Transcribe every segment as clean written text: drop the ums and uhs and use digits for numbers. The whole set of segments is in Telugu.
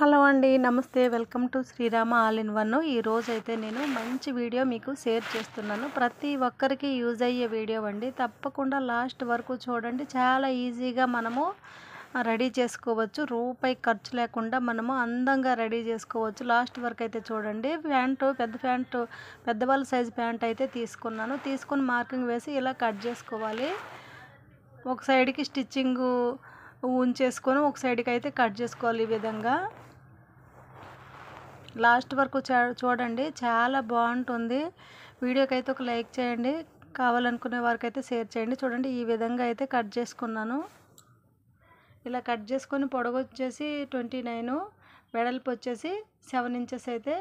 హలో అండి, నమస్తే. Welcome to Srirama all in one. ఈరోజైతే నేను మంచి వీడియో మీకు షేర్ చేస్తున్నాను. ప్రతి ఒక్కరికి యూజ్ అయ్యే వీడియో అండి. తప్పకుండా లాస్ట్ వరకు చూడండి. చాలా ఈజీగా మనము రెడీ చేసుకోవచ్చు. రూపాయి ఖర్చు లేకుండా మనము అందంగా రెడీ చేసుకోవచ్చు. లాస్ట్ వరకు అయితే చూడండి. ప్యాంటు పెద్దవాళ్ళ సైజు ప్యాంట్ అయితే తీసుకుని మార్కింగ్ వేసి ఇలా కట్ చేసుకోవాలి. ఒక సైడ్కి స్టిచ్చింగు ఉంచేసుకొని ఒక సైడ్కి అయితే కట్ చేసుకోవాలి. ఈ విధంగా లాస్ట్ వరకు చూడండి, చాలా బాగుంటుంది. వీడియోకి అయితే ఒక లైక్ చేయండి, కావాలనుకునే వారికి అయితే షేర్ చేయండి. చూడండి, ఈ విధంగా అయితే కట్ చేసుకున్నాను. ఇలా కట్ చేసుకొని పొడవు వచ్చేసి 29, వెడల్పు వచ్చేసి 7 ఇంచెస్ అయితే,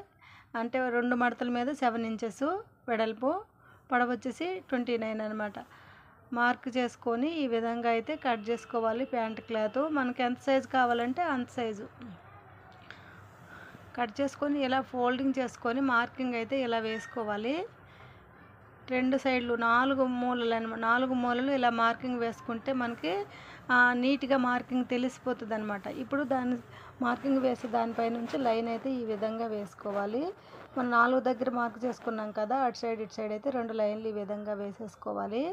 అంటే 2 మడతల మీద 7 ఇంచెస్ వెడల్పు, పొడవు వచ్చేసి 29 అనమాట. మార్క్ చేసుకొని ఈ విధంగా అయితే కట్ చేసుకోవాలి. ప్యాంట్ క్లాత్ మనకి ఎంత సైజు కావాలంటే అంత సైజు కట్ చేసుకొని ఇలా ఫోల్డింగ్ చేసుకొని మార్కింగ్ అయితే ఇలా వేసుకోవాలి. 2 సైడ్లు 4 మూలలు ఇలా మార్కింగ్ వేసుకుంటే మనకి నీట్గా మార్కింగ్ తెలిసిపోతుంది అనమాట. ఇప్పుడు దాన్ని మార్కింగ్ వేసి దానిపై నుంచి లైన్ అయితే ఈ విధంగా వేసుకోవాలి. మనం 4 దగ్గర మార్క్ చేసుకున్నాం కదా, అటు సైడ్ ఇటు సైడ్ అయితే 2 లైన్లు ఈ విధంగా వేసేసుకోవాలి.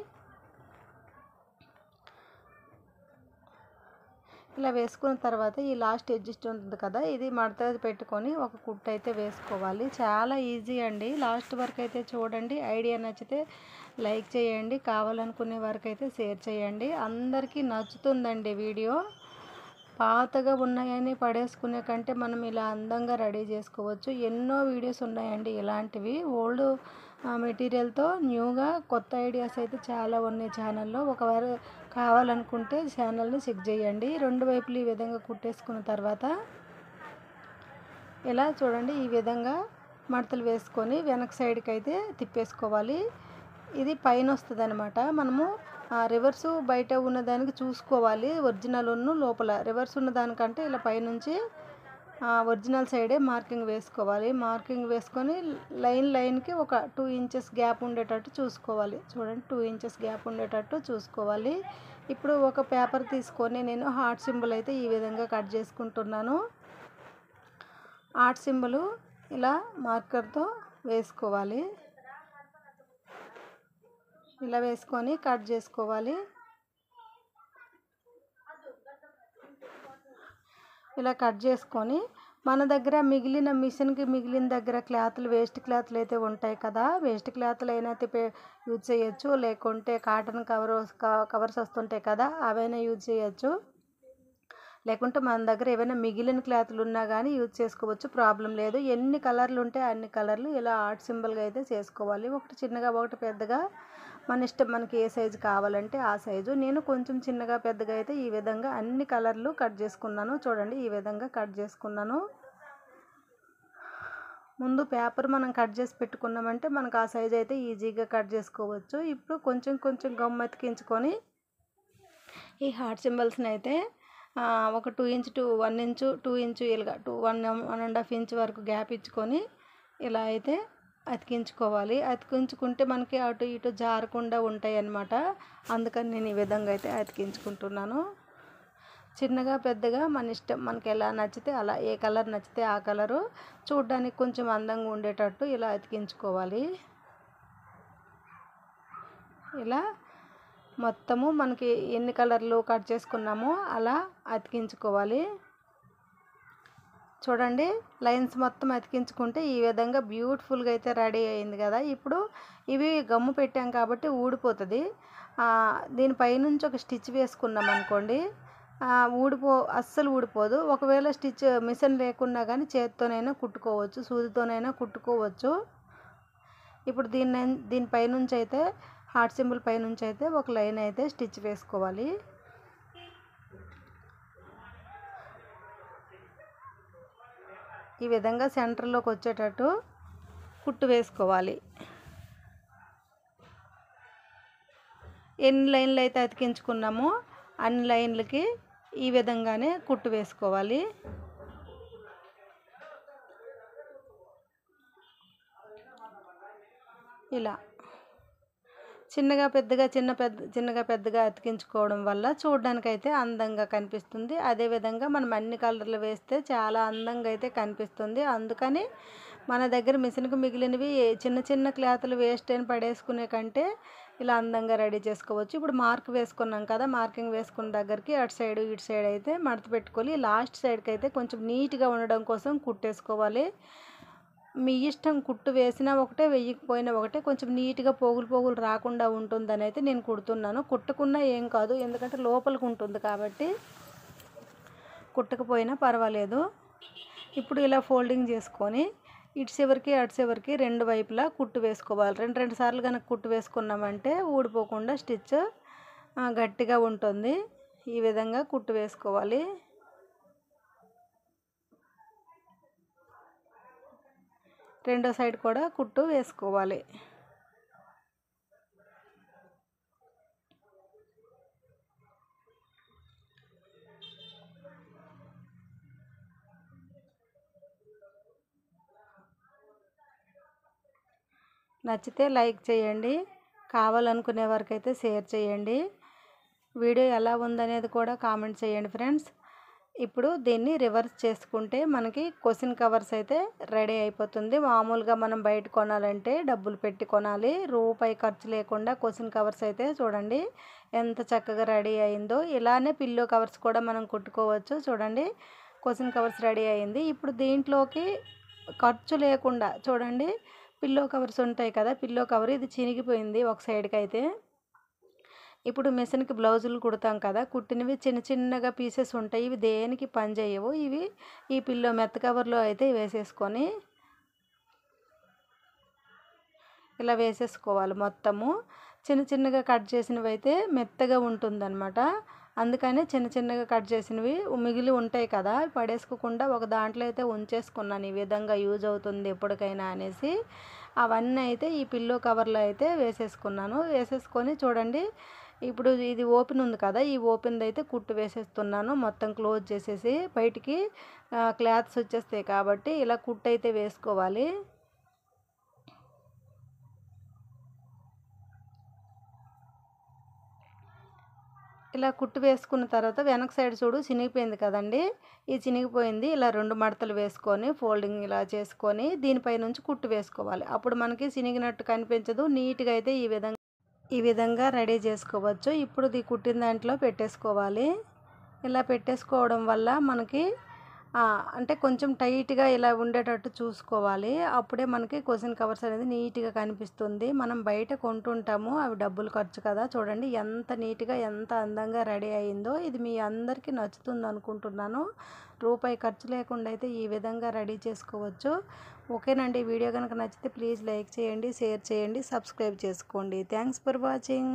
ఇలా వేసుకున్న తర్వాత ఈ లాస్ట్ ఎడ్జ్ ఉంటుంది కదా, ఇది మడత పెట్టుకొని ఒక కుట్టు అయితే వేసుకోవాలి. చాలా ఈజీ అండి. లాస్ట్ వరకు అయితే చూడండి. ఐడియా నచ్చితే లైక్ చేయండి, కావాలనుకునే వరకు అయితే షేర్ చేయండి. అందరికీ నచ్చుతుందండి వీడియో. పాతగా ఉన్నాయని పడేసుకునే కంటే మనం ఇలా అందంగా రెడీ చేసుకోవచ్చు. ఎన్నో వీడియోస్ ఉన్నాయండి ఇలాంటివి. ఓల్డ్ మెటీరియల్తో న్యూగా కొత్త ఐడియాస్ అయితే చాలా ఉన్నాయి ఛానల్లో. ఒకవేళ కావాలనుకుంటే ఛానల్ని చెక్ చేయండి. 2 వైపులు ఈ విధంగా కుట్టేసుకున్న తర్వాత ఇలా చూడండి, ఈ విధంగా మడతలు వేసుకొని వెనక సైడ్కి అయితే తిప్పేసుకోవాలి. ఇది పైన వస్తుంది అనమాట. మనము రివర్సు బయట ఉన్నదానికి చూసుకోవాలి. ఒరిజినల్ లోపల రివర్స్ ఉన్నదానికంటే ఇలా పైనుంచి ఒరిజినల్ సైడే మార్కింగ్ వేసుకోవాలి. మార్కింగ్ వేసుకొని లైన్కి ఒక 2 ఇంచెస్ గ్యాప్ ఉండేటట్టు చూసుకోవాలి. చూడండి, 2 ఇంచెస్ గ్యాప్ ఉండేటట్టు చూసుకోవాలి. ఇప్పుడు ఒక పేపర్ తీసుకొని నేను హార్ట్ సింబల్ అయితే ఈ విధంగా కట్ చేసుకుంటున్నాను. హార్ట్ సింబల్ ఇలా మార్కర్తో వేసుకోవాలి. ఇలా వేసుకొని కట్ చేసుకోవాలి. ఇలా కట్ చేసుకొని మన దగ్గర మిగిలిన దగ్గర క్లాతులు, వేస్ట్ క్లాతులు అయితే ఉంటాయి కదా, వేస్ట్ క్లాతులు అయినా యూజ్ చేయొచ్చు. లేకుంటే కాటన్ కవర్స్ వస్తుంటాయి కదా, అవైనా యూజ్ చేయొచ్చు. లేకుంటే మన దగ్గర ఏమైనా మిగిలిన క్లాతులు ఉన్నా కానీ యూజ్ చేసుకోవచ్చు, ప్రాబ్లం లేదు. ఎన్ని కలర్లు ఉంటే అన్ని కలర్లు ఇలా ఆర్ట్ సింబల్గా అయితే చేసుకోవాలి. ఒకటి చిన్నగా ఒకటి పెద్దగా, మన ఇష్టం. మనకి ఏ సైజు కావాలంటే ఆ సైజు. నేను కొంచెం చిన్నగా పెద్దగా అయితే ఈ విధంగా అన్ని కలర్లు కట్ చేసుకున్నాను. చూడండి, ఈ విధంగా కట్ చేసుకున్నాను. ముందు పేపర్ మనం కట్ చేసి పెట్టుకున్నామంటే మనకు ఆ సైజు అయితే ఈజీగా కట్ చేసుకోవచ్చు. ఇప్పుడు కొంచెం గమ్ అతికించుకొని ఈ హార్ట్ సింబల్స్ని అయితే ఒక 2 ఇంచ్ టు 1 ఇంచు 2 ఇంచు ఇలాగా 1.5 ఇంచ్ వరకు గ్యాప్ ఇచ్చుకొని ఇలా అయితే అతికించుకోవాలి. అతికించుకుంటే మనకి అటు ఇటు జారకుండా ఉంటాయి అన్నమాట. అందుకని నేను ఈ విధంగా అయితే అతికించుకుంటున్నాను. చిన్నగా పెద్దగా మన ఇష్టం. మనకి ఎలా నచ్చితే అలా, ఏ కలర్ నచ్చితే ఆ కలరు, చూడడానికి కొంచెం అందంగా ఉండేటట్టు ఇలా అతికించుకోవాలి. ఇలా మొత్తము మనకి ఎన్ని కలర్లు కట్ చేసుకున్నామో అలా అతికించుకోవాలి. చూడండి, లైన్స్ మొత్తం అతికించుకుంటే ఈ విధంగా బ్యూటిఫుల్గా అయితే రెడీ అయింది కదా. ఇప్పుడు ఇవి గమ్ము పెట్టాం కాబట్టి ఊడిపోతుంది. దీనిపైనుంచి ఒక స్టిచ్ వేసుకున్నాం అనుకోండి, అస్సలు ఊడిపోదు. ఒకవేళ స్టిచ్ మిషన్ లేకున్నా కానీ చేతితోనైనా కుట్టుకోవచ్చు, సూదితోనైనా కుట్టుకోవచ్చు. ఇప్పుడు దీనిపైనుంచి అయితే హార్ట్ సింబల్ పైనుంచి అయితే ఒక లైన్ అయితే స్టిచ్ వేసుకోవాలి. ఈ విధంగా సెంటర్లోకి వచ్చేటట్టు కుట్టు వేసుకోవాలి. ఎన్ని లైన్లు అయితే అతికించుకున్నామో అన్ని లైన్లకి ఈ విధంగానే కుట్టు వేసుకోవాలి. ఇలా చిన్నగా పెద్దగా చిన్నగా పెద్దగా అతికించుకోవడం వల్ల చూడడానికైతే అందంగా కనిపిస్తుంది. అదేవిధంగా మనం అన్ని కలర్లు వేస్తే చాలా అందంగా అయితే కనిపిస్తుంది. అందుకని మన దగ్గర మిషన్కి మిగిలినవి చిన్న చిన్న క్లాతులు వేస్ట్ అని పడేసుకునే కంటే ఇలా అందంగా రెడీ చేసుకోవచ్చు. ఇప్పుడు మార్క్ వేసుకున్నాం కదా, మార్కింగ్ వేసుకున్న దగ్గరికి అటు సైడ్ ఇటు సైడ్ అయితే మడత పెట్టుకోవాలి. లాస్ట్ సైడ్కి అయితే కొంచెం నీట్గా ఉండడం కోసం కుట్టేసుకోవాలి. మీ ఇష్టం, కుట్టు వేసినా ఒకటే వేయకపోయినా ఒకటే, కొంచెం నీట్గా పోగులు రాకుండా ఉంటుందని అయితే నేను కుడుతున్నాను. కుట్టకున్నా ఏం కాదు, ఎందుకంటే లోపలికి ఉంటుంది కాబట్టి కుట్టకపోయినా పర్వాలేదు. ఇప్పుడు ఇలా ఫోల్డింగ్ చేసుకొని ఇటు చివరికి అటు చివరికి రెండు వైపులా కుట్టు వేసుకోవాలి. రెండు సార్లు కనుక కుట్టు వేసుకున్నామంటే ఊడిపోకుండా స్టిచ్ గట్టిగా ఉంటుంది. ఈ విధంగా కుట్టు వేసుకోవాలి. రెండో సైడ్ కూడా కుట్టు వేసుకోవాలి. నచ్చితే లైక్ చేయండి, కావాలనుకునే వారికైతే షేర్ చేయండి. వీడియో ఎలా ఉందనేది కూడా కామెంట్ చేయండి ఫ్రెండ్స్. ఇప్పుడు దీన్ని రివర్స్ చేసుకుంటే మనకి క్వశ్చన్ కవర్స్ అయితే రెడీ అయిపోతుంది. మామూలుగా మనం బయట కొనాలంటే డబ్బులు పెట్టి కొనాలి, రూపాయి ఖర్చు లేకుండా క్వశ్చన్ కవర్స్ అయితే చూడండి ఎంత చక్కగా రెడీ అయిందో. ఇలానే పిల్లో కవర్స్ కూడా మనం కుట్టుకోవచ్చు. చూడండి క్వశ్చన్ కవర్స్ రెడీ అయింది. ఇప్పుడు దీంట్లోకి ఖర్చు లేకుండా చూడండి పిల్లో కవర్స్ ఉంటాయి కదా, పిల్లో కవర్ ఇది చినిగిపోయింది ఒక సైడ్కి అయితే. ఇప్పుడు మిషన్కి బ్లౌజులు కుడతాం కదా, కుట్టినవి చిన్నగా పీసెస్ ఉంటాయి, ఇవి దేనికి పని చేయవు. ఇవి ఈ పిల్లో మెత్త కవర్లో అయితే వేసేసుకొని ఇలా వేసేసుకోవాలి. మొత్తము చిన్నగా కట్ చేసినవి అయితే మెత్తగా ఉంటుందన్నమాట. అందుకని చిన్నగా కట్ చేసినవి మిగిలి ఉంటాయి కదా, పడేసుకోకుండా ఒక దాంట్లో అయితే ఉంచేసుకున్నాను. ఈ విధంగా యూజ్ అవుతుంది ఎప్పటికైనా అనేసి అవన్నీ అయితే ఈ పిల్లో కవర్లో అయితే వేసేసుకున్నాను. వేసేసుకొని చూడండి ఇప్పుడు ఇది ఓపెన్ ఉంది కదా, ఈ ఓపెన్ అయితే కుట్టు వేసేస్తున్నాను. మొత్తం క్లోజ్ చేసేసి బయటికి క్లాత్స్ వచ్చేస్తాయి కాబట్టి ఇలా కుట్టు అయితే వేసుకోవాలి. ఇలా కుట్టు వేసుకున్న తర్వాత వెనక సైడ్ చూడు చినిగిపోయింది కదండి, ఈ చినిగిపోయింది ఇలా రెండు మడతలు వేసుకొని ఫోల్డింగ్ ఇలా చేసుకొని దీనిపై నుంచి కుట్టు వేసుకోవాలి. అప్పుడు మనకి చినిగినట్టు కనిపించదు. నీట్గా అయితే ఈ విధంగా రెడీ చేసుకోవచ్చు. ఇప్పుడు ఇది కుట్టిన దాంట్లో పెట్టేసుకోవాలి. ఇలా పెట్టేసుకోవడం వల్ల మనకి అంటే కొంచెం టైట్గా ఇలా ఉండేటట్టు చూసుకోవాలి. అప్పుడే మనకి క్వశ్చన్ కవర్స్ అనేది నీట్గా కనిపిస్తుంది. మనం బయట కొంటుంటాము, అవి డబ్బులు ఖర్చు కదా. చూడండి ఎంత నీట్గా ఎంత అందంగా రెడీ అయిందో. ఇది మీ అందరికీ నచ్చుతుంది అనుకుంటున్నాను. రూపాయి ఖర్చు లేకుండా అయితే ఈ విధంగా రెడీ చేసుకోవచ్చు. ఓకేనండి, వీడియో కనుక నచ్చితే ప్లీజ్ లైక్ చేయండి, షేర్ చేయండి, సబ్స్క్రైబ్ చేసుకోండి. Thanks for watching.